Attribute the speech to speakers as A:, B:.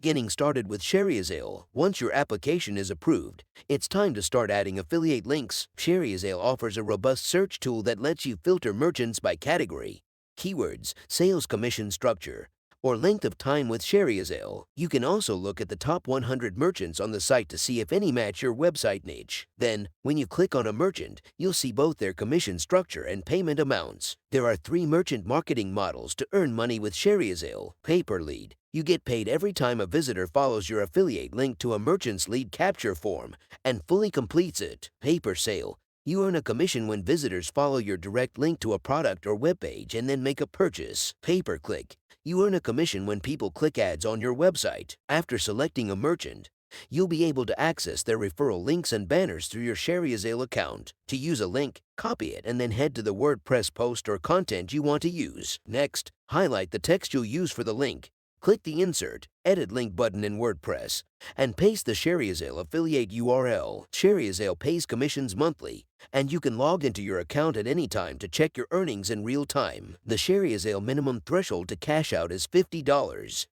A: Getting started with Shareasale. Once your application is approved, it's time to start adding affiliate links. Shareasale offers a robust search tool that lets you filter merchants by category, keywords, sales commission structure, or length of time with Shareasale. You can also look at the top 100 merchants on the site to see if any match your website niche. Then, when you click on a merchant, you'll see both their commission structure and payment amounts. There are 3 merchant marketing models to earn money with Shareasale. Pay per lead. You get paid every time a visitor follows your affiliate link to a merchant's lead capture form and fully completes it. Pay per sale. You earn a commission when visitors follow your direct link to a product or web page and then make a purchase. Pay per click. You earn a commission when people click ads on your website. After selecting a merchant, you'll be able to access their referral links and banners through your Shareasale account. To use a link, copy it and then head to the WordPress post or content you want to use. Next, highlight the text you'll use for the link. Click the Insert, Edit Link button in WordPress and paste the Shareasale affiliate URL. Shareasale pays commissions monthly, and you can log into your account at any time to check your earnings in real time. The Shareasale minimum threshold to cash out is $50.